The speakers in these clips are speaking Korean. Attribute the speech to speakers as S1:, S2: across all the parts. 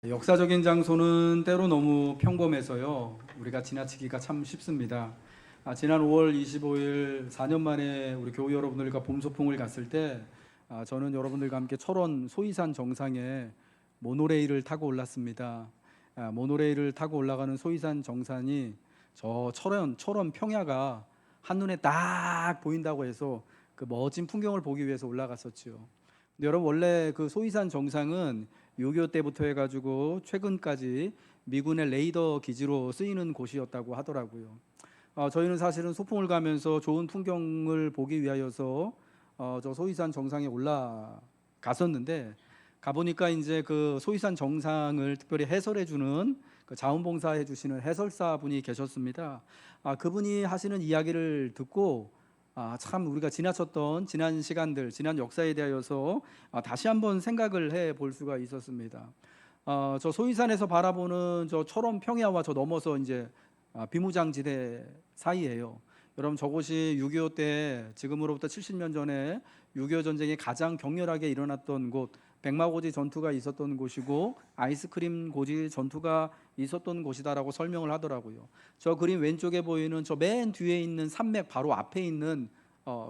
S1: 역사적인 장소는 때로 너무 평범해서요. 우리가 지나치기가 참 쉽습니다. 지난 5월 25일 4년 만에 우리 교우 여러분들과 봄소풍을 갔을 때 저는 여러분들과 함께 철원 소이산 정상에 모노레일을 타고 올랐습니다. 모노레일을 타고 올라가는 소이산 정상이 저 철원 평야가 한눈에 딱 보인다고 해서 그 멋진 풍경을 보기 위해서 올라갔었지요. 근데 여러분, 원래 그 소이산 정상은 6.25 때부터 해가지고 최근까지 미군의 레이더 기지로 쓰이는 곳이었다고 하더라고요. 저희는 사실은 소풍을 가면서 좋은 풍경을 보기 위하여서 저 소이산 정상에 올라갔었는데, 가보니까 이제 그 소이산 정상을 특별히 해설해주는 그 자원봉사해주시는 해설사분이 계셨습니다. 그분이 하시는 이야기를 듣고 참 우리가 지나쳤던 지난 시간들, 지난 역사에 대하여서 다시 한번 생각을 해볼 수가 있었습니다. 저 소이산에서 바라보는 저 철원 평야와 저 넘어서 이제 비무장지대 사이예요. 여러분, 저곳이 6.25 때, 지금으로부터 70년 전에 6.25 전쟁이 가장 격렬하게 일어났던 곳, 백마고지 전투가 있었던 곳이고 아이스크림 고지 전투가 있었던 곳이다라고 설명을 하더라고요. 저 그림 왼쪽에 보이는 저 맨 뒤에 있는 산맥 바로 앞에 있는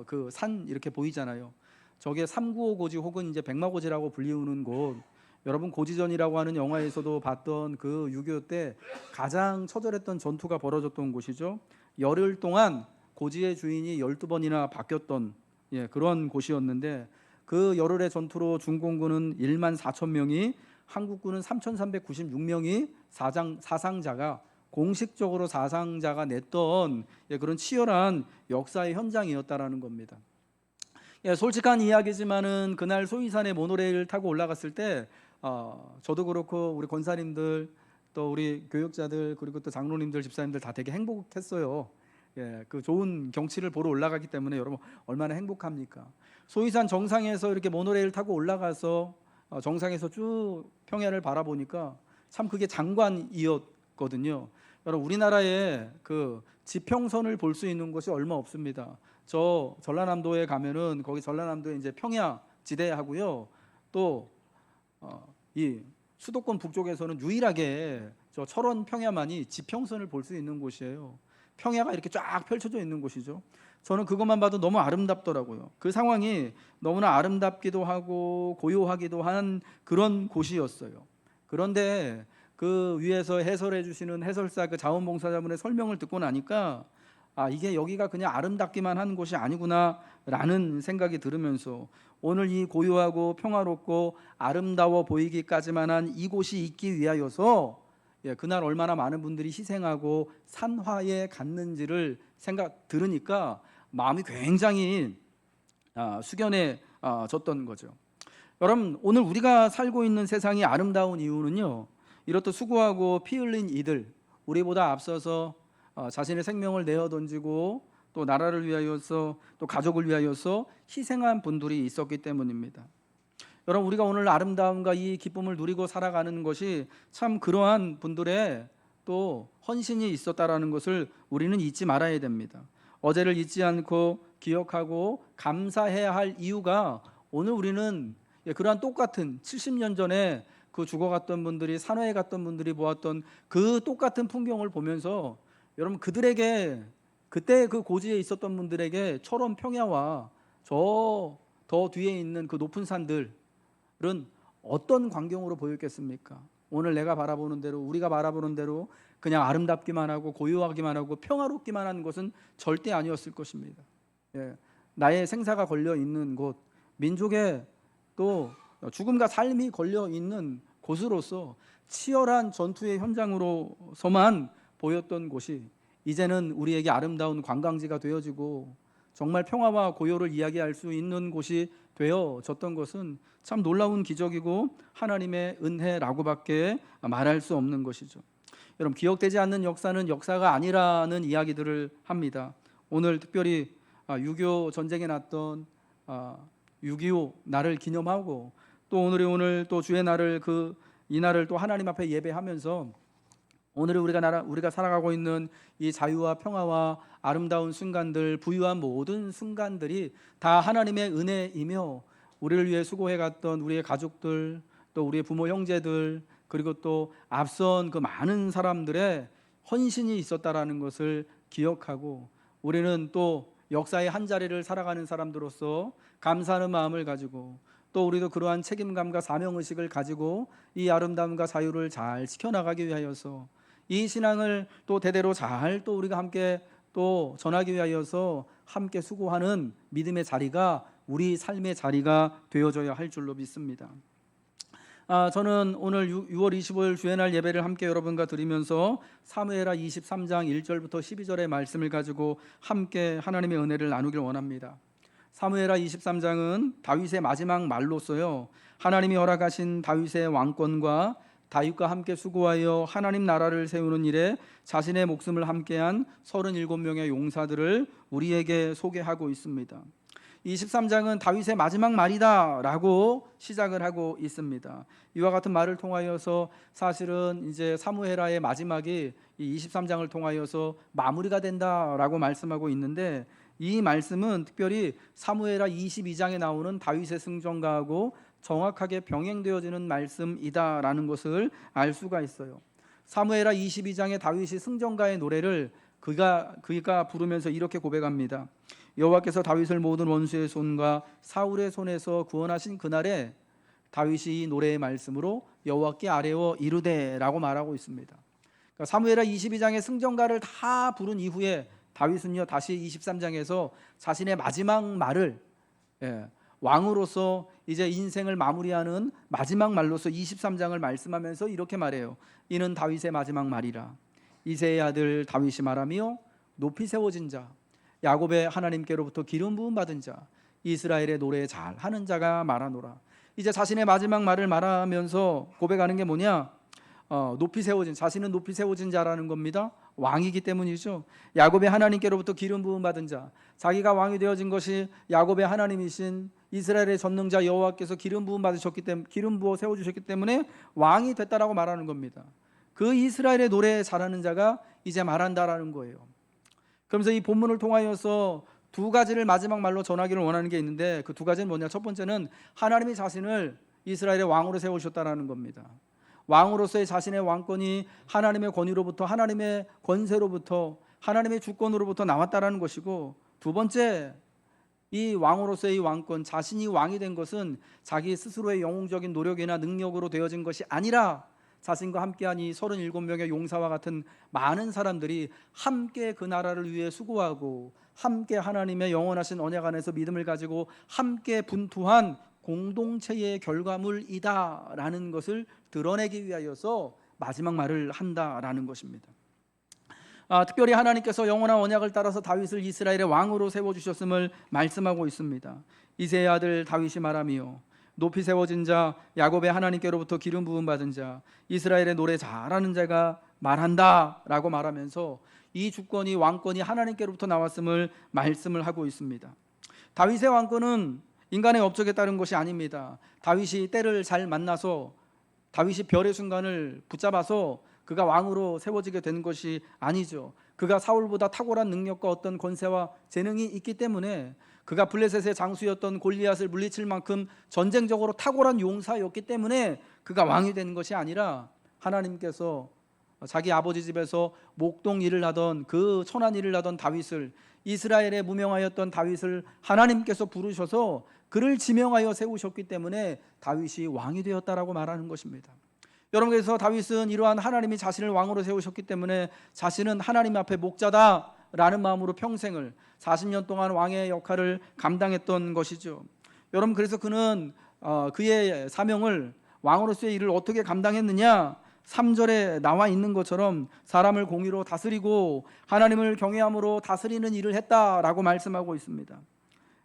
S1: 그 산 이렇게 보이잖아요. 저게 395 고지 혹은 이제 백마고지라고 불리우는 곳. 여러분, 고지전이라고 하는 영화에서도 봤던 그 6.25 때 가장 처절했던 전투가 벌어졌던 곳이죠. 열흘 동안 고지의 주인이 12번이나 바뀌었던 그런 곳이었는데, 그 열흘의 전투로 중공군은 1만 4천 명이, 한국군은 3,396명이 사상자가, 공식적으로 사상자가 냈던 그런 치열한 역사의 현장이었다라는 겁니다. 솔직한 이야기지만은 그날 소이산에 모노레일 타고 올라갔을 때 저도 그렇고 우리 권사님들, 또 우리 교역자들, 그리고 또 장로님들, 집사님들 다 되게 행복했어요. 그 좋은 경치를 보러 올라가기 때문에 여러분 얼마나 행복합니까? 소이산 정상에서 이렇게 모노레일 타고 올라가서 정상에서 쭉 평야를 바라보니까 참 그게 장관이었거든요. 여러분, 우리나라에 그 지평선을 볼 수 있는 곳이 얼마 없습니다. 저 전라남도에 가면은 거기 전라남도에 이제 평야 지대하고요. 또 이 수도권 북쪽에서는 유일하게 저 철원 평야만이 지평선을 볼 수 있는 곳이에요. 평야가 이렇게 쫙 펼쳐져 있는 곳이죠. 저는 그것만 봐도 너무 아름답더라고요. 그 상황이 너무나 아름답기도 하고 고요하기도 한 그런 곳이었어요. 그런데 그 위에서 해설해 주시는 해설사 그 자원봉사자분의 설명을 듣고 나니까 이게 여기가 그냥 아름답기만 한 곳이 아니구나라는 생각이 들으면서 오늘 이 고요하고 평화롭고 아름다워 보이기까지만 한 이곳이 있기 위하여서 그날 얼마나 많은 분들이 희생하고 산화에 갔는지를 들으니까 마음이 굉장히 숙연해졌던 거죠. 여러분, 오늘 우리가 살고 있는 세상이 아름다운 이유는요, 이렇듯 수고하고 피 흘린 이들, 우리보다 앞서서 자신의 생명을 내어 던지고 또 나라를 위하여서 또 가족을 위하여서 희생한 분들이 있었기 때문입니다. 여러분, 우리가 오늘 아름다움과 이 기쁨을 누리고 살아가는 것이 참 그러한 분들의 또 헌신이 있었다라는 것을 우리는 잊지 말아야 됩니다. 어제를 잊지 않고 기억하고 감사해야 할 이유가, 오늘 우리는 그러한 똑같은 70년 전에 그 죽어갔던 분들이, 산화에 갔던 분들이 보았던 그 똑같은 풍경을 보면서 여러분, 그들에게, 그때 그 고지에 있었던 분들에게 철원 평야와 저 더 뒤에 있는 그 높은 산들은 어떤 광경으로 보였겠습니까? 오늘 내가 바라보는 대로, 우리가 바라보는 대로 그냥 아름답기만 하고 고요하기만 하고 평화롭기만 한 것은 절대 아니었을 것입니다. 나의 생사가 걸려 있는 곳, 민족의 또 죽음과 삶이 걸려 있는 곳으로서 치열한 전투의 현장으로서만 보였던 곳이 이제는 우리에게 아름다운 관광지가 되어지고 정말 평화와 고요를 이야기할 수 있는 곳이 되어졌던 것은 참 놀라운 기적이고 하나님의 은혜라고밖에 말할 수 없는 것이죠. 여러분, 기억되지 않는 역사는 역사가 아니라는 이야기들을 합니다. 오늘 특별히 6.25 전쟁에 났던 6.25 날을 기념하고 또 오늘 또 주의 날을 이 날을 또 하나님 앞에 예배하면서 오늘 우리가 살아가고 있는 이 자유와 평화와 아름다운 순간들, 부유한 모든 순간들이 다 하나님의 은혜이며 우리를 위해 수고해갔던 우리의 가족들, 또 우리의 부모 형제들, 그리고 또 앞선 그 많은 사람들의 헌신이 있었다라는 것을 기억하고, 우리는 또 역사의 한 자리를 살아가는 사람들로서 감사하는 마음을 가지고, 또 우리도 그러한 책임감과 사명의식을 가지고 이 아름다움과 자유를 잘 지켜나가기 위하여서, 이 신앙을 또 대대로 잘 또 우리가 함께 또 전하기 위하여서 함께 수고하는 믿음의 자리가 우리 삶의 자리가 되어져야 할 줄로 믿습니다. 저는 오늘 6월 25일 주일날 예배를 함께 여러분과 드리면서 사무엘하 23장 1절부터 12절의 말씀을 가지고 함께 하나님의 은혜를 나누길 원합니다. 사무엘하 23장은 다윗의 마지막 말로서요, 하나님이 허락하신 다윗의 왕권과 다윗과 함께 수고하여 하나님 나라를 세우는 일에 자신의 목숨을 함께한 37명의 용사들을 우리에게 소개하고 있습니다. 23장은 다윗의 마지막 말이다 라고 시작을 하고 있습니다. 이와 같은 말을 통하여서 사실은 이제 사무엘하의 마지막이 이 23장을 통하여서 마무리가 된다라고 말씀하고 있는데, 이 말씀은 특별히 사무엘하 22장에 나오는 다윗의 승전가하고 정확하게 병행되어지는 말씀이다라는 것을 알 수가 있어요. 사무엘하 22장의 다윗이 승전가의 노래를 그가 부르면서 이렇게 고백합니다. 여호와께서 다윗을 모든 원수의 손과 사울의 손에서 구원하신 그날에 다윗이 이 노래의 말씀으로 여호와께 아뢰어 이르되라고 말하고 있습니다. 그러니까 사무엘하 22장의 승전가를 다 부른 이후에 다윗은요 다시 23장에서 자신의 마지막 말을 왕으로서 이제 인생을 마무리하는 마지막 말로서 23장을 말씀하면서 이렇게 말해요. 이는 다윗의 마지막 말이라. 이새의 아들 다윗이 말하며 높이 세워진 자, 야곱의 하나님께로부터 기름 부음 받은 자, 이스라엘의 노래 잘하는 자가 말하노라. 이제 자신의 마지막 말을 말하면서 고백하는 게 뭐냐? 높이 세워진, 자신은 높이 세워진 자라는 겁니다. 왕이기 때문이죠. 야곱의 하나님께로부터 기름 부음 받은 자, 자기가 왕이 되어진 것이 야곱의 하나님이신 이스라엘의 전능자 여호와께서 기름 부음 받으셨기 때문에, 기름 부어 세워주셨기 때문에 왕이 됐다라고 말하는 겁니다. 그 이스라엘의 노래 잘하는 자가 이제 말한다라는 거예요. 그러면서 이 본문을 통하여서 두 가지를 마지막 말로 전하기를 원하는 게 있는데, 그 두 가지는 뭐냐? 첫 번째는 하나님이 자신을 이스라엘의 왕으로 세우셨다라는 겁니다. 왕으로서의 자신의 왕권이 하나님의 권위로부터, 하나님의 권세로부터, 하나님의 주권으로부터 나왔다라는 것이고, 두 번째, 이 왕으로서의 왕권, 자신이 왕이 된 것은 자기 스스로의 영웅적인 노력이나 능력으로 되어진 것이 아니라 자신과 함께한 이 37명의 용사와 같은 많은 사람들이 함께 그 나라를 위해 수고하고 함께 하나님의 영원하신 언약 안에서 믿음을 가지고 함께 분투한 공동체의 결과물이다라는 것을 드러내기 위하여서 마지막 말을 한다라는 것입니다. 특별히 하나님께서 영원한 언약을 따라서 다윗을 이스라엘의 왕으로 세워주셨음을 말씀하고 있습니다. 이새의 아들 다윗이 말하며 높이 세워진 자, 야곱의 하나님께로부터 기름 부음 받은 자, 이스라엘의 노래 잘하는 자가 말한다라고 말하면서 이 주권이, 왕권이 하나님께로부터 나왔음을 말씀을 하고 있습니다. 다윗의 왕권은 인간의 업적에 따른 것이 아닙니다. 다윗이 때를 잘 만나서, 다윗이 별의 순간을 붙잡아서 그가 왕으로 세워지게 된 것이 아니죠. 그가 사울보다 탁월한 능력과 어떤 권세와 재능이 있기 때문에, 그가 블레셋의 장수였던 골리앗을 물리칠 만큼 전쟁적으로 탁월한 용사였기 때문에 그가 왕이 된 것이 아니라, 하나님께서 자기 아버지 집에서 목동 일을 하던, 그 천한 일을 하던 다윗을, 이스라엘에 무명하였던 다윗을 하나님께서 부르셔서 그를 지명하여 세우셨기 때문에 다윗이 왕이 되었다라고 말하는 것입니다. 여러분, 그래서 다윗은 이러한 하나님이 자신을 왕으로 세우셨기 때문에 자신은 하나님 앞에 목자다라는 마음으로 평생을 40년 동안 왕의 역할을 감당했던 것이죠. 여러분, 그래서 그는 그의 사명을, 왕으로서의 일을 어떻게 감당했느냐? 3절에 나와 있는 것처럼 사람을 공의로 다스리고 하나님을 경외함으로 다스리는 일을 했다라고 말씀하고 있습니다.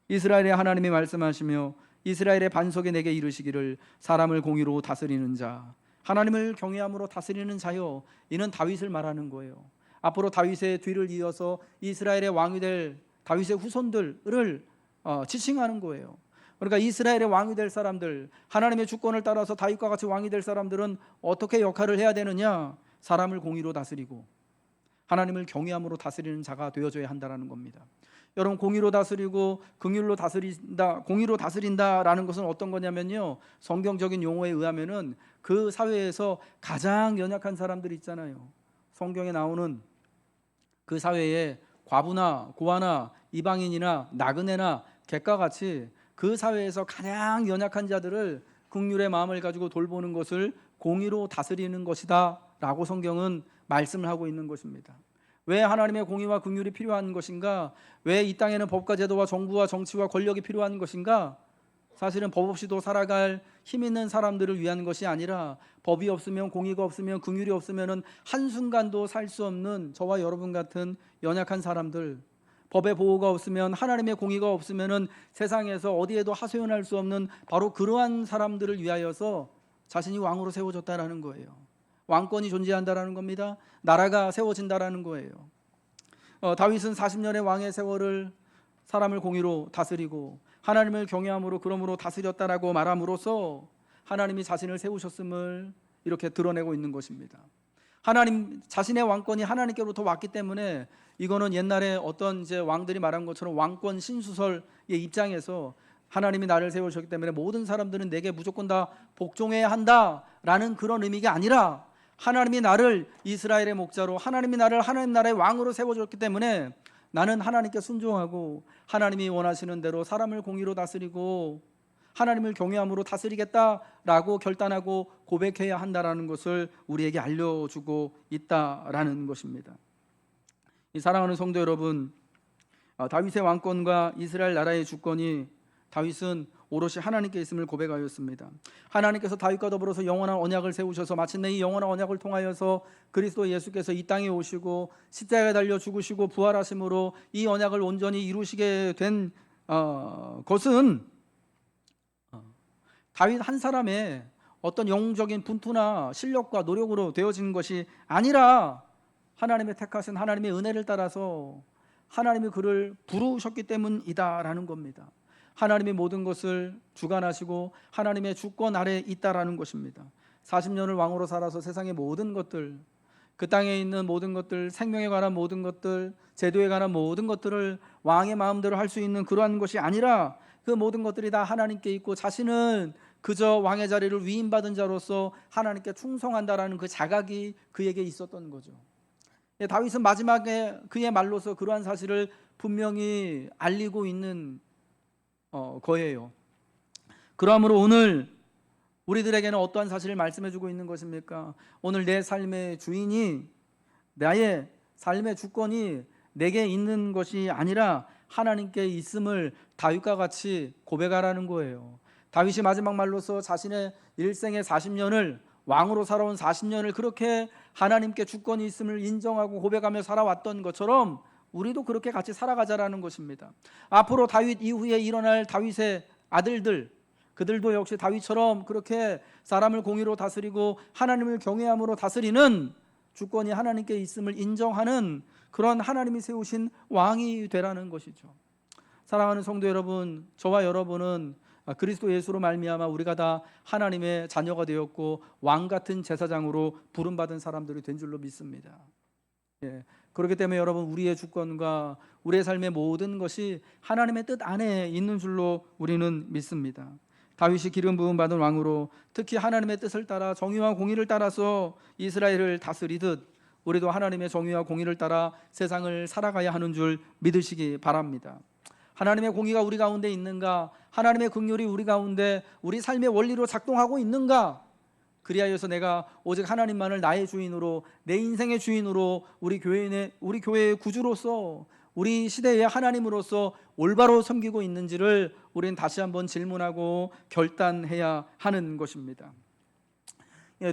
S1: 이스라엘의 하나님이 말씀하시며 이스라엘의 반석에 내게 이르시기를 사람을 공의로 다스리는 자, 하나님을 경외함으로 다스리는 자요, 이는 다윗을 말하는 거예요. 앞으로 다윗의 뒤를 이어서 이스라엘의 왕이 될 다윗의 후손들을 지칭하는 거예요. 그러니까 이스라엘의 왕이 될 사람들, 하나님의 주권을 따라서 다윗과 같이 왕이 될 사람들은 어떻게 역할을 해야 되느냐? 사람을 공의로 다스리고 하나님을 경외함으로 다스리는 자가 되어줘야 한다는 겁니다. 여러분, 공의로 다스리고 긍휼로 다스린다, 공의로 다스린다라는 것은 어떤 거냐면요, 성경적인 용어에 의하면은 그 사회에서 가장 연약한 사람들이 있잖아요. 성경에 나오는 그 사회에 과부나 고아나 이방인이나 나그네나 객과 같이 그 사회에서 가장 연약한 자들을 긍휼의 마음을 가지고 돌보는 것을 공의로 다스리는 것이다 라고 성경은 말씀을 하고 있는 것입니다. 왜 하나님의 공의와 긍휼이 필요한 것인가? 왜 이 땅에는 법과 제도와 정부와 정치와 권력이 필요한 것인가? 사실은 법 없이도 살아갈 힘 있는 사람들을 위한 것이 아니라, 법이 없으면, 공의가 없으면, 긍휼이 없으면 한순간도 살 수 없는 저와 여러분 같은 연약한 사람들, 법의 보호가 없으면, 하나님의 공의가 없으면 세상에서 어디에도 하소연할 수 없는 바로 그러한 사람들을 위하여서 자신이 왕으로 세워졌다라는 거예요. 왕권이 존재한다라는 겁니다. 나라가 세워진다라는 거예요. 다윗은 40년의 왕의 세월을 사람을 공의로 다스리고 하나님을 경외함으로 그러므로 다스렸다라고 말함으로써 하나님이 자신을 세우셨음을 이렇게 드러내고 있는 것입니다. 하나님 자신의 왕권이 하나님께로부터 왔기 때문에, 이거는 옛날에 어떤 이제 왕들이 말한 것처럼 왕권 신수설의 입장에서 하나님이 나를 세우셨기 때문에 모든 사람들은 내게 무조건 다 복종해야 한다라는 그런 의미가 아니라, 하나님이 나를 이스라엘의 목자로, 하나님이 나를 하나님 나라의 왕으로 세워줬기 때문에 나는 하나님께 순종하고 하나님이 원하시는 대로 사람을 공의로 다스리고 하나님을 경외함으로 다스리겠다라고 결단하고 고백해야 한다라는 것을 우리에게 알려주고 있다라는 것입니다. 이 사랑하는 성도 여러분, 다윗의 왕권과 이스라엘 나라의 주권이 다윗은 오롯이 하나님께 있음을 고백하였습니다. 하나님께서 다윗과 더불어서 영원한 언약을 세우셔서 마침내 이 영원한 언약을 통하여서 그리스도 예수께서 이 땅에 오시고 십자가에 달려 죽으시고 부활하심으로 이 언약을 온전히 이루시게 된 것은 다윗 한 사람의 어떤 영웅적인 분투나 실력과 노력으로 되어진 것이 아니라, 하나님의 택하신 하나님의 은혜를 따라서 하나님이 그를 부르셨기 때문이다라는 겁니다. 하나님이 모든 것을 주관하시고 하나님의 주권 아래에 있다라는 것입니다. 40년을 왕으로 살아서 세상의 모든 것들, 그 땅에 있는 모든 것들, 생명에 관한 모든 것들, 제도에 관한 모든 것들을 왕의 마음대로 할 수 있는 그러한 것이 아니라, 그 모든 것들이 다 하나님께 있고 자신은 그저 왕의 자리를 위임받은 자로서 하나님께 충성한다라는 그 자각이 그에게 있었던 거죠. 다윗은 마지막에 그의 말로서 그러한 사실을 분명히 알리고 있는 거예요. 그러므로 오늘 우리들에게는 어떠한 사실을 말씀해주고 있는 것입니까? 오늘 내 삶의 주인이, 나의 삶의 주권이 내게 있는 것이 아니라 하나님께 있음을 다윗과 같이 고백하라는 거예요. 다윗이 마지막 말로서 자신의 일생의 40년을, 왕으로 살아온 40년을 그렇게 하나님께 주권이 있음을 인정하고 고백하며 살아왔던 것처럼 우리도 그렇게 같이 살아가자라는 것입니다. 앞으로 다윗 이후에 일어날 다윗의 아들들, 그들도 역시 다윗처럼 그렇게 사람을 공의로 다스리고 하나님을 경외함으로 다스리는 주권이 하나님께 있음을 인정하는 그런 하나님이 세우신 왕이 되라는 것이죠. 사랑하는 성도 여러분, 저와 여러분은 그리스도 예수로 말미암아 우리가 다 하나님의 자녀가 되었고 왕 같은 제사장으로 부름받은 사람들이 된 줄로 믿습니다. 그렇기 때문에 여러분, 우리의 주권과 우리의 삶의 모든 것이 하나님의 뜻 안에 있는 줄로 우리는 믿습니다. 다윗이 기름 부음 받은 왕으로 특히 하나님의 뜻을 따라 정의와 공의를 따라서 이스라엘을 다스리듯 우리도 하나님의 정의와 공의를 따라 세상을 살아가야 하는 줄 믿으시기 바랍니다. 하나님의 공의가 우리 가운데 있는가? 하나님의 긍휼이 우리 가운데 우리 삶의 원리로 작동하고 있는가? 그리하여서 내가 오직 하나님만을 나의 주인으로, 내 인생의 주인으로, 우리 교회의 구주로서, 우리 시대의 하나님으로서 올바로 섬기고 있는지를 우리는 다시 한번 질문하고 결단해야 하는 것입니다.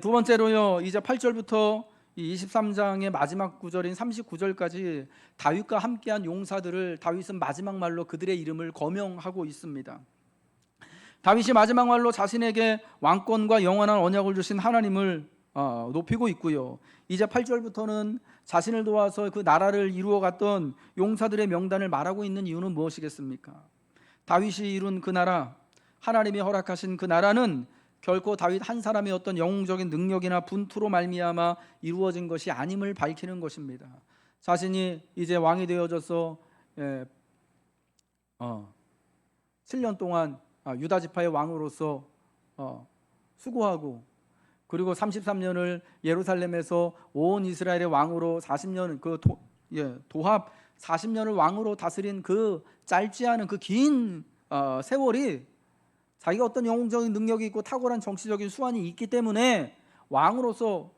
S1: 두 번째로요, 이제 8절부터 23장의 마지막 구절인 39절까지 다윗과 함께한 용사들을 다윗은 마지막 말로 그들의 이름을 거명하고 있습니다. 다윗이 마지막 말로 자신에게 왕권과 영원한 언약을 주신 하나님을 높이고 있고요. 이제 8절부터는 자신을 도와서 그 나라를 이루어갔던 용사들의 명단을 말하고 있는 이유는 무엇이겠습니까? 다윗이 이룬 그 나라, 하나님이 허락하신 그 나라는 결코 다윗 한 사람의 어떤 영웅적인 능력이나 분투로 말미암아 이루어진 것이 아님을 밝히는 것입니다. 자신이 이제 왕이 되어져서 7년 동안 유다 지파의 왕으로서 수고하고, 그리고 33년을 예루살렘에서 온 이스라엘의 왕으로 40년 도합 40년을 왕으로 다스린 그 짧지 않은 그 긴 세월이 자기가 어떤 영웅적인 능력이 있고 탁월한 정치적인 수완이 있기 때문에 왕으로서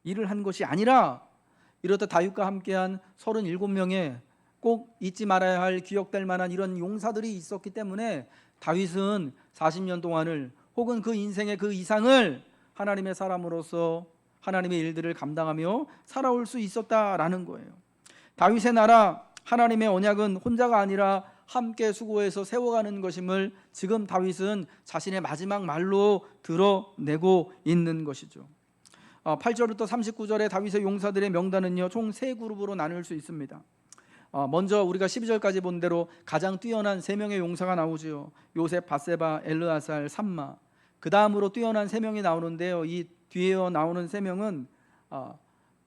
S1: 일을 한 것이 아니라, 이렇듯 다윗과 함께한 37명의 꼭 잊지 말아야 할 기억될 만한 이런 용사들이 있었기 때문에 다윗은 40년 동안을, 혹은 그 인생의 그 이상을 하나님의 사람으로서 하나님의 일들을 감당하며 살아올 수 있었다라는 거예요. 다윗의 나라, 하나님의 언약은 혼자가 아니라 함께 수고해서 세워가는 것임을 지금 다윗은 자신의 마지막 말로 드러내고 있는 것이죠. 8절부터 39절의 다윗의 용사들의 명단은요, 총 3그룹으로 나눌 수 있습니다. 먼저 우리가 12절까지 본 대로 가장 뛰어난 3명의 용사가 나오죠. 요셉, 바세바, 엘르아살, 삼마. 그 다음으로 뛰어난 3명이 나오는데요, 이 뒤에 나오는 3명은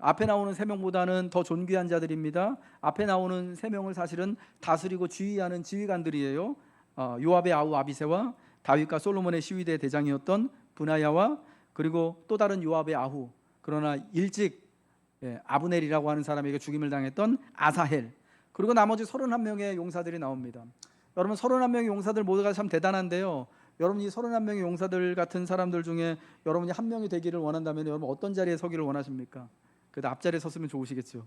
S1: 앞에 나오는 3명보다는 더 존귀한 자들입니다. 앞에 나오는 3명을 사실은 다스리고 지휘하는 지휘관들이에요. 요압의 아우 아비새와 다윗과 솔로몬의 시위대 대장이었던 브나야와, 그리고 또 다른 요압의 아후, 그러나 일찍 아브넬이라고 하는 사람에게 죽임을 당했던 아사헬, 그리고 나머지 31명의 용사들이 나옵니다. 여러분, 31명의 용사들 모두가 참 대단한데요, 여러분이 31명의 용사들 같은 사람들 중에 여러분이 한 명이 되기를 원한다면 여러분 어떤 자리에 서기를 원하십니까? 그래도 앞자리에 섰으면 좋으시겠죠.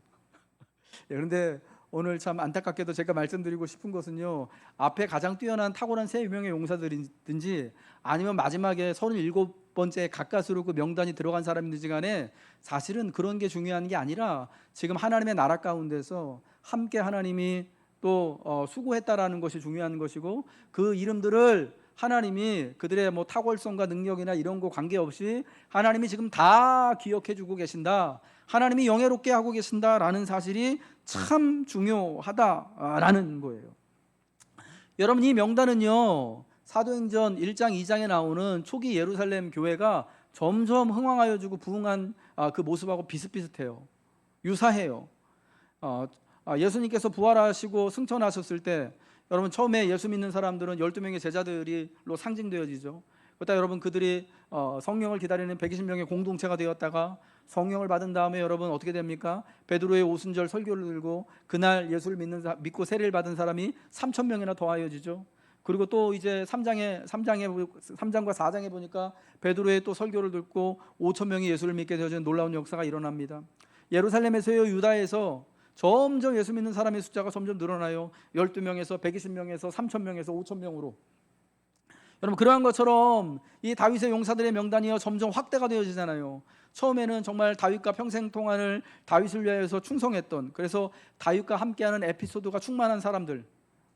S1: 그런데 오늘 참 안타깝게도 제가 말씀드리고 싶은 것은요, 앞에 가장 뛰어난 탁월한 3명의 용사들이든지 아니면 마지막에 37번째 가까스로 그 명단이 들어간 사람이든지 간에 사실은 그런 게 중요한 게 아니라 지금 하나님의 나라 가운데서 함께 하나님이 또 수고했다라는 것이 중요한 것이고, 그 이름들을 하나님이 그들의 뭐 탁월성과 능력이나 이런 거 관계없이 하나님이 지금 다 기억해 주고 계신다, 하나님이 영예롭게 하고 계신다라는 사실이 참 중요하다라는 거예요. 여러분, 이 명단은요, 사도행전 1장 2장에 나오는 초기 예루살렘 교회가 점점 흥왕하여지고 부흥한 그 모습하고 비슷비슷해요. 유사해요. 예수님께서 부활하시고 승천하셨을 때 여러분, 처음에 예수 믿는 사람들은 12명의 제자들로 상징되어지죠. 그때 여러분, 그들이 성령을 기다리는 120명의 공동체가 되었다가 성령을 받은 다음에 여러분 어떻게 됩니까? 베드로의 오순절 설교를 들고 그날 예수를 믿고 세례를 받은 사람이 3,000명이나 더하여지죠. 그리고 또 이제 3장과 4장에 보니까 베드로의 또 설교를 듣고 5,000명이 예수를 믿게 되어지는 놀라운 역사가 일어납니다. 예루살렘에서요, 유다에서 점점 예수 믿는 사람의 숫자가 점점 늘어나요. 12명에서 120명에서 3,000명에서 5,000명으로. 여러분, 그러한 것처럼 이 다윗의 용사들의 명단이요, 점점 확대가 되어지잖아요. 처음에는 정말 다윗과 평생 동안을 다윗을 위하여서 충성했던, 그래서 다윗과 함께하는 에피소드가 충만한 사람들,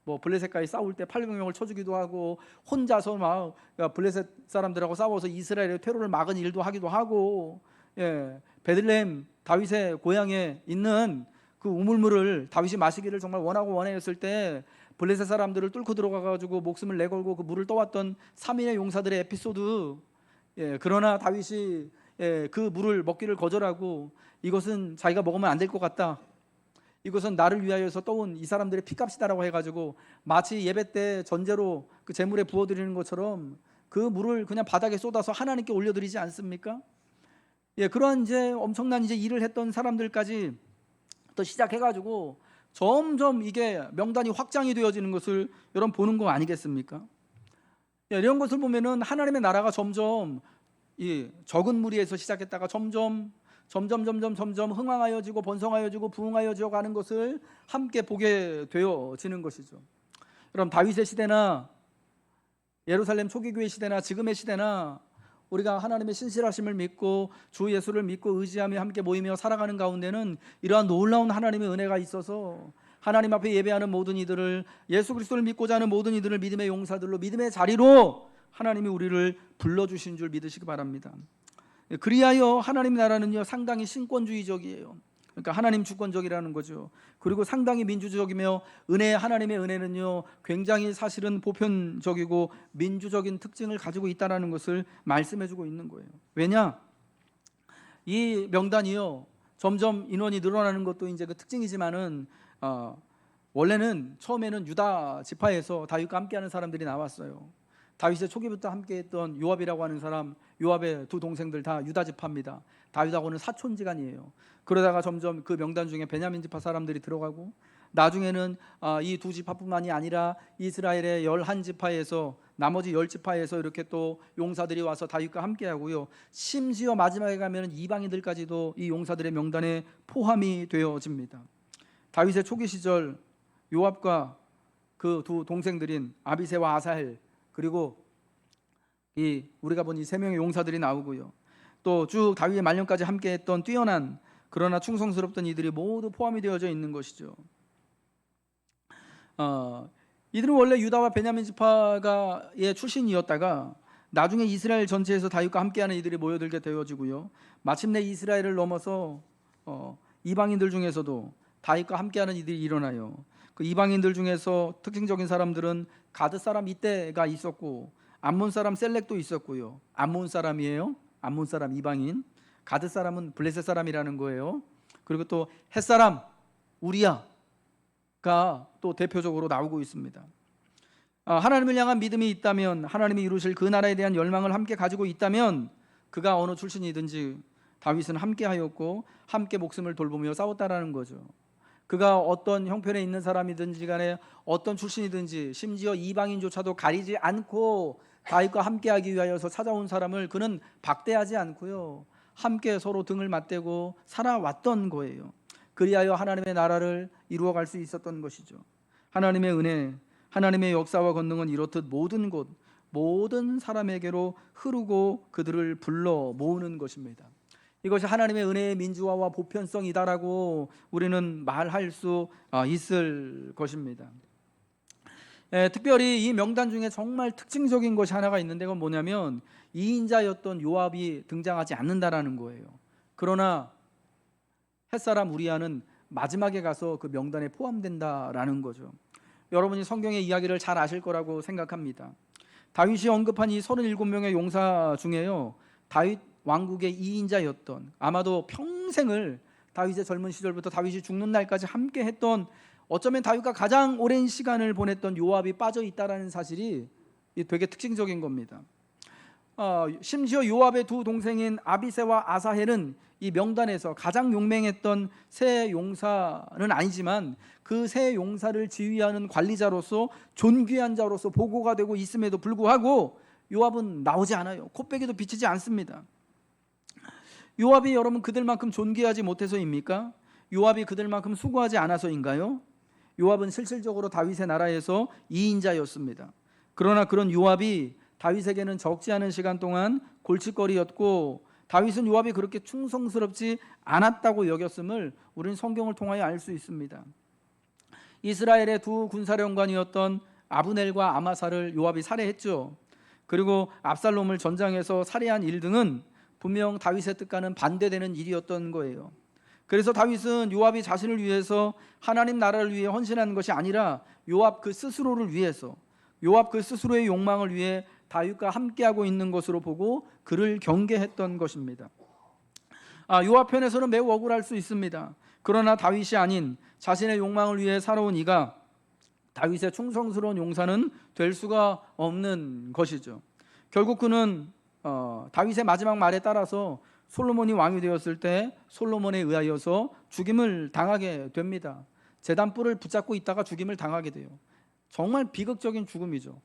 S1: 뭐 블레셋과의 싸울 때 800명을 쳐주기도 하고, 혼자서 막 블레셋 사람들하고 싸워서 이스라엘의 퇴로를 막은 일도 하기도 하고, 베들레헴 다윗의 고향에 있는 그 우물물을 다윗이 마시기를 정말 원하고 원하였을 때 블레셋 사람들을 뚫고 들어가가지고 목숨을 내걸고 그 물을 떠왔던 3인의 용사들의 에피소드. 그러나 다윗이 그 물을 먹기를 거절하고, 이것은 자기가 먹으면 안 될 것 같다, 이것은 나를 위하여서 떠온 이 사람들의 피값이다라고 해가지고 마치 예배 때 전제로 그 제물에 부어드리는 것처럼 그 물을 그냥 바닥에 쏟아서 하나님께 올려드리지 않습니까? 그러한 이제 엄청난 이제 일을 했던 사람들까지 또 시작해가지고 점점 이게 명단이 확장이 되어지는 것을 여러분 보는 거 아니겠습니까? 이런 것을 보면은 하나님의 나라가 점점 이 적은 무리에서 시작했다가 점점 흥왕하여지고 번성하여지고 부흥하여져 가는 것을 함께 보게 되어지는 것이죠. 여러분, 다윗의 시대나 예루살렘 초기 교회 시대나 지금의 시대나 우리가 하나님의 신실하심을 믿고 주 예수를 믿고 의지하며 함께 모이며 살아가는 가운데는 이러한 놀라운 하나님의 은혜가 있어서 하나님 앞에 예배하는 모든 이들을, 예수 그리스도를 믿고자 하는 모든 이들을 믿음의 용사들로, 믿음의 자리로 하나님이 우리를 불러주신 줄 믿으시기 바랍니다. 그리하여 하나님 나라는요, 상당히 신권주의적이에요. 그러니까 하나님 주권적이라는 거죠. 그리고 상당히 민주적이며 하나님의 은혜는요, 굉장히 사실은 보편적이고 민주적인 특징을 가지고 있다는 것을 말씀해주고 있는 거예요. 왜냐? 이 명단이요, 점점 인원이 늘어나는 것도 이제 그 특징이지만은 원래는 처음에는 유다 지파에서 다윗과 함께하는 사람들이 나왔어요. 다윗의 초기부터 함께했던 요압이라고 하는 사람, 요압의 두 동생들 다 유다 지파입니다. 다윗하고는 사촌지간이에요. 그러다가 점점 그 명단 중에 베냐민 지파 사람들이 들어가고, 나중에는 이 두 지파뿐만이 아니라 이스라엘의 11지파에서 나머지 10지파에서 이렇게 또 용사들이 와서 다윗과 함께하고요. 심지어 마지막에 가면 이방인들까지도 이 용사들의 명단에 포함이 되어집니다. 다윗의 초기 시절 요압과 그 두 동생들인 아비새와 아사헬, 그리고 이 우리가 본 이 세 명의 용사들이 나오고요. 또 쭉 다윗의 말년까지 함께했던 뛰어난 그러나 충성스럽던 이들이 모두 포함이 되어져 있는 것이죠. 이들은 원래 유다와 베냐민 지파의 출신이었다가 나중에 이스라엘 전체에서 다윗과 함께하는 이들이 모여들게 되어지고요. 마침내 이스라엘을 넘어서 이방인들 중에서도 다윗과 함께하는 이들이 일어나요. 그 이방인들 중에서 특징적인 사람들은 가드 사람 이때가 있었고, 암몬 사람 셀렉도 있었고요. 암몬 사람이에요. 암몬 사람 이방인. 가드 사람은 블레셋 사람이라는 거예요. 그리고 또 헷 사람 우리야가 또 대표적으로 나오고 있습니다. 하나님을 향한 믿음이 있다면, 하나님이 이루실 그 나라에 대한 열망을 함께 가지고 있다면, 그가 어느 출신이든지 다윗은 함께하였고 함께 목숨을 돌보며 싸웠다라는 거죠. 그가 어떤 형편에 있는 사람이든지 간에 어떤 출신이든지 심지어 이방인조차도 가리지 않고 다윗과 함께하기 위하여서 찾아온 사람을 그는 박대하지 않고요, 함께 서로 등을 맞대고 살아왔던 거예요. 그리하여 하나님의 나라를 이루어갈 수 있었던 것이죠. 하나님의 은혜, 하나님의 역사와 권능은 이렇듯 모든 곳, 모든 사람에게로 흐르고 그들을 불러 모으는 것입니다. 이것이 하나님의 은혜의 민주화와 보편성이다라고 우리는 말할 수 있을 것입니다. 특별히 이 명단 중에 정말 특징적인 것이 하나가 있는데, 그건 뭐냐면 2인자였던 요압이 등장하지 않는다라는 거예요. 그러나 햇사람 우리야는 마지막에 가서 그 명단에 포함된다라는 거죠. 여러분이 성경의 이야기를 잘 아실 거라고 생각합니다. 다윗이 언급한 이 37명의 용사 중에요, 다윗 왕국의 2인자였던, 아마도 평생을 다윗의 젊은 시절부터 다윗이 죽는 날까지 함께 했던, 어쩌면 다윗과 가장 오랜 시간을 보냈던 요압이 빠져 있다라는 사실이 되게 특징적인 겁니다. 심지어 요압의 두 동생인 아비새와 아사헬은 이 명단에서 가장 용맹했던 세 용사는 아니지만 그 세 용사를 지휘하는 관리자로서 존귀한 자로서 보고가 되고 있음에도 불구하고 요압은 나오지 않아요. 코빼기도 비치지 않습니다. 요압이 여러분 그들만큼 존귀하지 못해서입니까? 요압이 그들만큼 수고하지 않아서인가요? 요압은 실질적으로 다윗의 나라에서 2인자였습니다. 그러나 그런 요압이 다윗에게는 적지 않은 시간 동안 골칫거리였고, 다윗은 요압이 그렇게 충성스럽지 않았다고 여겼음을 우리는 성경을 통하여 알 수 있습니다. 이스라엘의 두 군사령관이었던 아브넬과 아마사를 요압이 살해했죠. 그리고 압살롬을 전장에서 살해한 일 등은 분명 다윗의 뜻과는 반대되는 일이었던 거예요. 그래서 다윗은 요압이 자신을 위해서 하나님 나라를 위해 헌신한 것이 아니라 요압 그 스스로를 위해서, 요압 그 스스로의 욕망을 위해 다윗과 함께하고 있는 것으로 보고 그를 경계했던 것입니다. 요압 편에서는 매우 억울할 수 있습니다. 그러나 다윗이 아닌 자신의 욕망을 위해 살아온 이가 다윗의 충성스러운 용사는 될 수가 없는 것이죠. 결국 그는 다윗의 마지막 말에 따라서 솔로몬이 왕이 되었을 때 솔로몬에 의하여서 죽임을 당하게 됩니다. 제단뿔을 붙잡고 있다가 죽임을 당하게 돼요. 정말 비극적인 죽음이죠.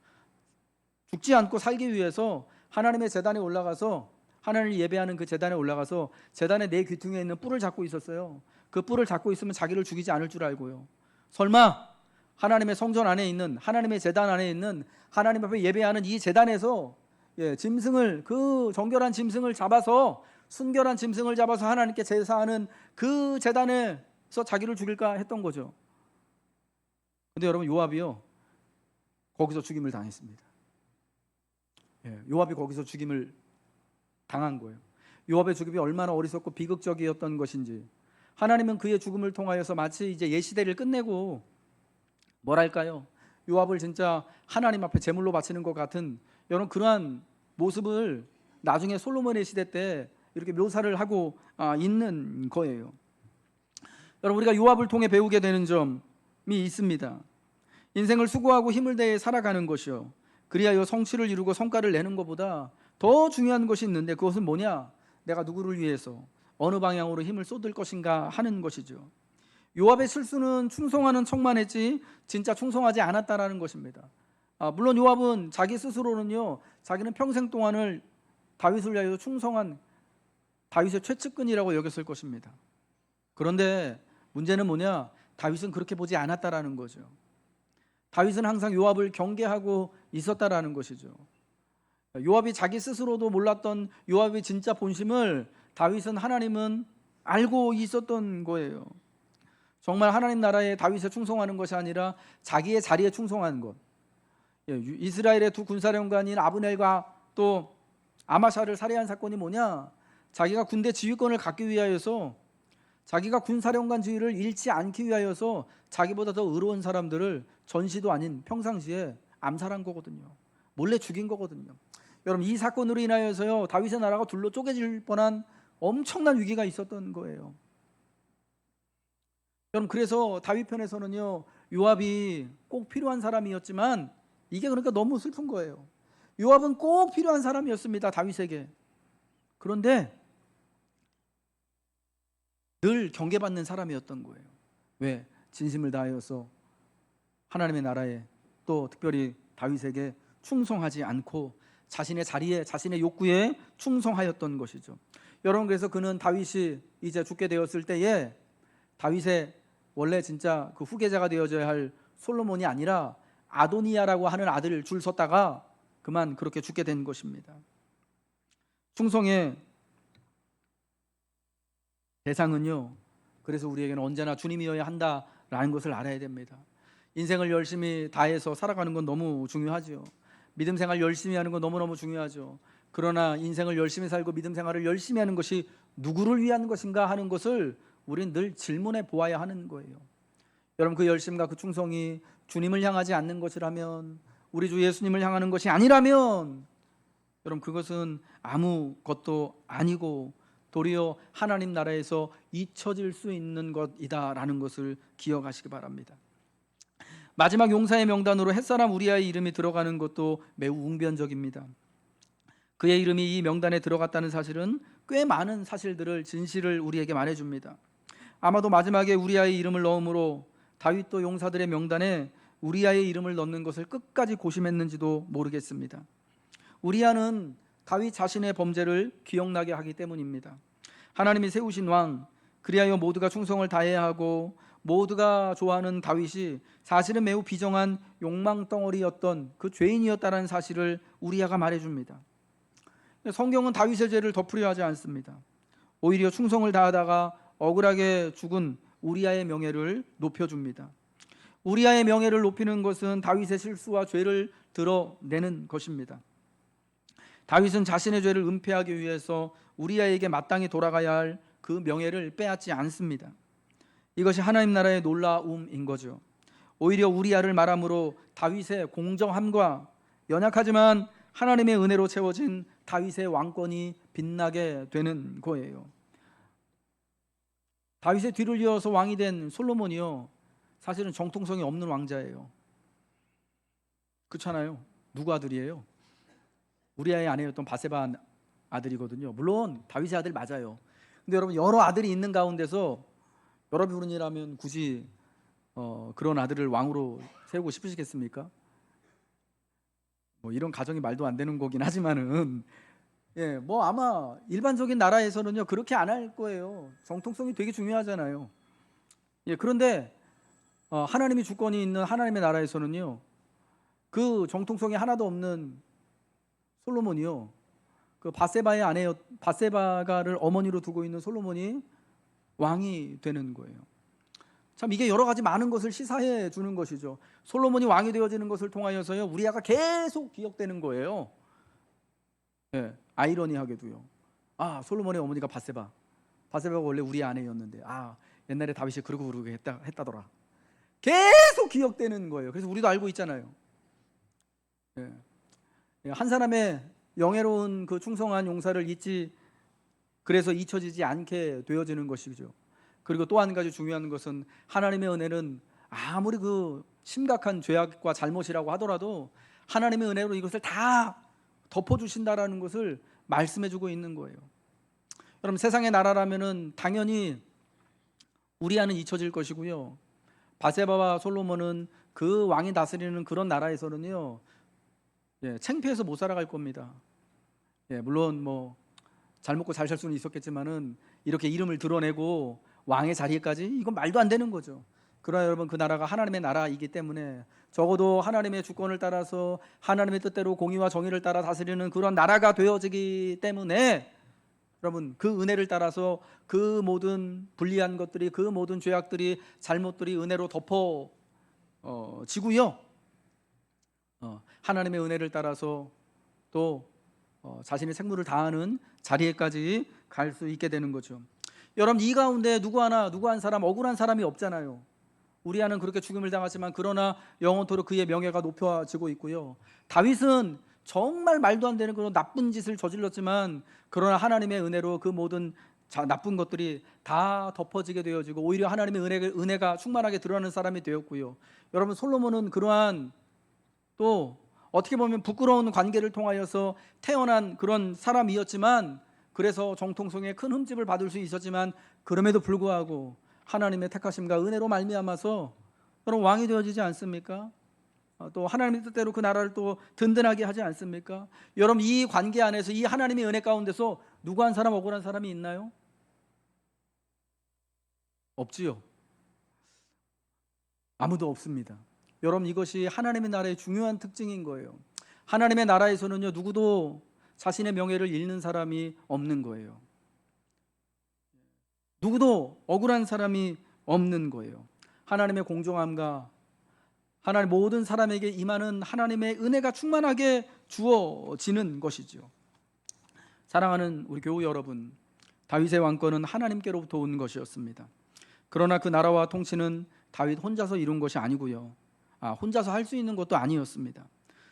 S1: 죽지 않고 살기 위해서 하나님의 제단에 올라가서, 하나님을 예배하는 그 제단에 올라가서 제단의 네 귀퉁이에 있는 뿔을 잡고 있었어요. 그 뿔을 잡고 있으면 자기를 죽이지 않을 줄 알고요. 설마 하나님의 성전 안에 있는, 하나님의 제단 안에 있는, 하나님 앞에 예배하는 이 제단에서 짐승을, 그 정결한 짐승을 잡아서, 순결한 짐승을 잡아서 하나님께 제사하는 그 제단에서 자기를 죽일까 했던 거죠. 근데 여러분, 요압이요, 거기서 죽임을 당했습니다. 요압이 거기서 죽임을 당한 거예요. 요압의 죽음이 얼마나 어리석고 비극적이었던 것인지, 하나님은 그의 죽음을 통하여서 마치 이제 예시대를 끝내고, 뭐랄까요, 요압을 진짜 하나님 앞에 제물로 바치는 것 같은 여러분 그러한 모습을 나중에 솔로몬의 시대 때 이렇게 묘사를 하고 있는 거예요. 여러분, 우리가 요압을 통해 배우게 되는 점, 있습니다. 인생을 수고하고 힘을 다해 살아가는 것이요, 그리하여 성취를 이루고 성과를 내는 것보다 더 중요한 것이 있는데, 그것은 뭐냐? 내가 누구를 위해서 어느 방향으로 힘을 쏟을 것인가 하는 것이죠. 요압의 실수는 충성하는 척만 했지 진짜 충성하지 않았다라는 것입니다. 물론 요압은 자기 스스로는요, 자기는 평생 동안을 다윗을 위하여 충성한 다윗의 최측근이라고 여겼을 것입니다. 그런데 문제는 뭐냐? 다윗은 그렇게 보지 않았다라는 거죠. 다윗은 항상 요압을 경계하고 있었다라는 것이죠. 요압이 자기 스스로도 몰랐던 요압의 진짜 본심을 하나님은 알고 있었던 거예요. 정말 하나님 나라에 다윗에 충성하는 것이 아니라 자기의 자리에 충성하는 것. 이스라엘의 두 군사령관인 아브넬과 또 아마샤를 살해한 사건이 뭐냐? 자기가 군대 지휘권을 갖기 위하여서, 자기가 군사령관 지위를 잃지 않기 위하여서 자기보다 더 의로운 사람들을 전시도 아닌 평상시에 암살한 거거든요. 몰래 죽인 거거든요. 여러분, 이 사건으로 인하여서요, 다윗의 나라가 둘로 쪼개질 뻔한 엄청난 위기가 있었던 거예요. 여러분, 그래서 다윗 편에서는요, 요압이 꼭 필요한 사람이었지만 이게 그러니까 너무 슬픈 거예요. 요압은 꼭 필요한 사람이었습니다, 다윗에게. 그런데 늘 경계받는 사람이었던 거예요. 왜? 진심을 다하여서 하나님의 나라에, 또 특별히 다윗에게 충성하지 않고 자신의 자리에, 자신의 욕구에 충성하였던 것이죠. 여러분, 그래서 그는 다윗이 이제 죽게 되었을 때에 다윗의 원래 진짜 그 후계자가 되어져야 할 솔로몬이 아니라 아도니아라고 하는 아들을 줄 섰다가 그만 그렇게 죽게 된 것입니다. 충성의 대상은요, 그래서 우리에게는 언제나 주님이어야 한다라는 것을 알아야 됩니다. 인생을 열심히 다해서 살아가는 건 너무 중요하죠. 믿음 생활 열심히 하는 건 너무너무 중요하죠. 그러나 인생을 열심히 살고 믿음 생활을 열심히 하는 것이 누구를 위한 것인가 하는 것을 우리는 늘 질문해 보아야 하는 거예요. 여러분, 그 열심과 그 충성이 주님을 향하지 않는 것이라면, 우리 주 예수님을 향하는 것이 아니라면, 여러분, 그것은 아무것도 아니고 도리어 하나님 나라에서 잊혀질 수 있는 것이다라는 것을 기억하시기 바랍니다. 마지막 용사의 명단으로 햇사람 우리아의 이름이 들어가는 것도 매우 웅변적입니다. 그의 이름이 이 명단에 들어갔다는 사실은 꽤 많은 사실들을, 진실을 우리에게 말해줍니다. 아마도 마지막에 우리아의 이름을 넣음으로 다윗도 용사들의 명단에 우리아의 이름을 넣는 것을 끝까지 고심했는지도 모르겠습니다. 우리아는 다윗 자신의 범죄를 기억나게 하기 때문입니다. 하나님이 세우신 왕, 그리하여 모두가 충성을 다해야 하고 모두가 좋아하는 다윗이 사실은 매우 비정한 욕망덩어리였던 그 죄인이었다는 사실을 우리아가 말해줍니다. 성경은 다윗의 죄를 덮으려 하지 않습니다. 오히려 충성을 다하다가 억울하게 죽은 우리아의 명예를 높여줍니다. 우리아의 명예를 높이는 것은 다윗의 실수와 죄를 드러내는 것입니다. 다윗은 자신의 죄를 은폐하기 위해서 우리아에게 마땅히 돌아가야 할 그 명예를 빼앗지 않습니다. 이것이 하나님 나라의 놀라움인 거죠. 오히려 우리아를 말함으로 다윗의 공정함과 연약하지만 하나님의 은혜로 채워진 다윗의 왕권이 빛나게 되는 거예요. 다윗의 뒤를 이어서 왕이 된 솔로몬이요, 사실은 정통성이 없는 왕자예요. 그렇잖아요. 누구 아들이에요? 우리아의 아내였던 바세바 아들이거든요. 물론 다윗의 아들 맞아요. 근데 여러분, 여러 아들이 있는 가운데서 여러분이라면 굳이 그런 아들을 왕으로 세우고 싶으시겠습니까? 뭐 이런 가정이 말도 안 되는 거긴 하지만은, 뭐 아마 일반적인 나라에서는요 그렇게 안 할 거예요. 정통성이 되게 중요하잖아요. 그런데 하나님이 주권이 있는 하나님의 나라에서는요, 그 정통성이 하나도 없는 솔로몬이요, 그 바세바의 바세바가를 어머니로 두고 있는 솔로몬이 왕이 되는 거예요. 참, 이게 여러 가지 많은 것을 시사해 주는 것이죠. 솔로몬이 왕이 되어지는 것을 통하여서요, 우리아가 계속 기억되는 거예요. 아이러니하게도요. 솔로몬의 어머니가 바세바가 원래 우리의 아내였는데, 옛날에 다윗이 그러고 했다더라. 계속 기억되는 거예요. 그래서 우리도 알고 있잖아요. 한 사람의 영예로운 그 충성한 용사를 그래서 잊혀지지 않게 되어지는 것이죠. 그리고 또 한 가지 중요한 것은, 하나님의 은혜는 아무리 그 심각한 죄악과 잘못이라고 하더라도 하나님의 은혜로 이것을 다 덮어주신다라는 것을 말씀해주고 있는 거예요. 여러분, 세상의 나라라면은 당연히 우리와는 잊혀질 것이고요. 바세바와 솔로몬은 그 왕이 다스리는 그런 나라에서는요, 창피해서 못 살아갈 겁니다. 물론 뭐 잘 먹고 잘 살 수는 있었겠지만은 이렇게 이름을 드러내고 왕의 자리까지, 이건 말도 안 되는 거죠. 그러나 여러분, 그 나라가 하나님의 나라이기 때문에 적어도 하나님의 주권을 따라서 하나님의 뜻대로 공의와 정의를 따라 다스리는 그런 나라가 되어지기 때문에 여러분, 그 은혜를 따라서 그 모든 불리한 것들이, 그 모든 죄악들이, 잘못들이 은혜로 덮어지고요, 하나님의 은혜를 따라서 또 자신의 생물을 다하는 자리에까지 갈 수 있게 되는 거죠. 여러분, 이 가운데 누구 한 사람 억울한 사람이 없잖아요. 우리아는 그렇게 죽임을 당하지만 그러나 영원토록 그의 명예가 높여지고 있고요. 다윗은 정말 말도 안 되는 그런 나쁜 짓을 저질렀지만 그러나 하나님의 은혜로 그 모든 나쁜 것들이 다 덮어지게 되어지고 오히려 하나님의 은혜가 충만하게 드러나는 사람이 되었고요. 여러분, 솔로몬은 그러한 또 어떻게 보면 부끄러운 관계를 통하여서 태어난 그런 사람이었지만, 그래서 정통성에 큰 흠집을 받을 수 있었지만 그럼에도 불구하고 하나님의 택하심과 은혜로 말미암아서 여러분 왕이 되어지지 않습니까? 또 하나님의 뜻대로 그 나라를 또 든든하게 하지 않습니까? 여러분, 이 관계 안에서 이 하나님의 은혜 가운데서 누구 한 사람 억울한 사람이 있나요? 없지요. 아무도 없습니다. 여러분, 이것이 하나님의 나라의 중요한 특징인 거예요. 하나님의 나라에서는요, 누구도 자신의 명예를 잃는 사람이 없는 거예요. 누구도 억울한 사람이 없는 거예요. 하나님의 공정함과 하나님 모든 사람에게 임하는 하나님의 은혜가 충만하게 주어지는 것이죠. 사랑하는 우리 교우 여러분, 다윗의 왕권은 하나님께로부터 온 것이었습니다. 그러나 그 나라와 통치는 다윗 혼자서 이룬 것이 아니고요, 혼자서 할 수 있는 것도 아니었습니다.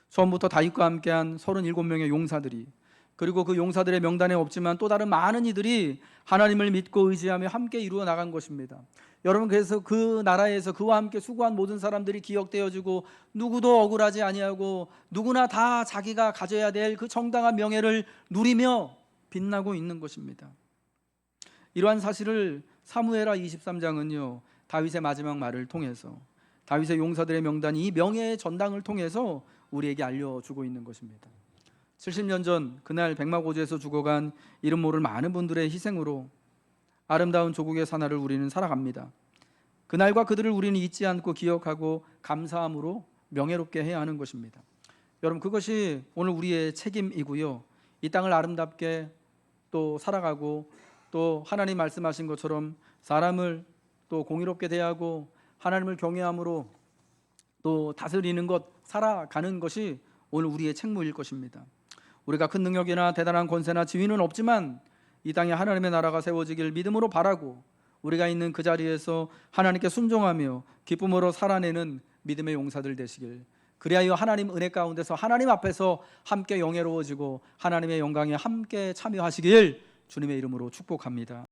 S1: 처음부터 다윗과 함께한 37명의 용사들이, 그리고 그 용사들의 명단에 없지만 또 다른 많은 이들이 하나님을 믿고 의지하며 함께 이루어 나간 것입니다. 여러분, 그래서 그 나라에서 그와 함께 수고한 모든 사람들이 기억되어지고 누구도 억울하지 아니하고 누구나 다 자기가 가져야 될 그 정당한 명예를 누리며 빛나고 있는 것입니다. 이러한 사실을 사무엘하 23장은요 다윗의 마지막 말을 통해서, 다윗의 용사들의 명단이 이 명예의 전당을 통해서 우리에게 알려주고 있는 것입니다. 70년 전 그날 백마고주에서 죽어간 이름 모를 많은 분들의 희생으로 아름다운 조국의 사나를 우리는 살아갑니다. 그날과 그들을 우리는 잊지 않고 기억하고 감사함으로 명예롭게 해야 하는 것입니다. 여러분, 그것이 오늘 우리의 책임이고요, 이 땅을 아름답게 또 살아가고 또 하나님 말씀하신 것처럼 사람을 또 공의롭게 대하고 하나님을 경외함으로 또 다스리는 것, 살아가는 것이 오늘 우리의 책무일 것입니다. 우리가 큰 능력이나 대단한 권세나 지위는 없지만 이 땅에 하나님의 나라가 세워지길 믿음으로 바라고 우리가 있는 그 자리에서 하나님께 순종하며 기쁨으로 살아내는 믿음의 용사들 되시길, 그리하여 하나님 은혜 가운데서 하나님 앞에서 함께 영예로워지고 하나님의 영광에 함께 참여하시길 주님의 이름으로 축복합니다.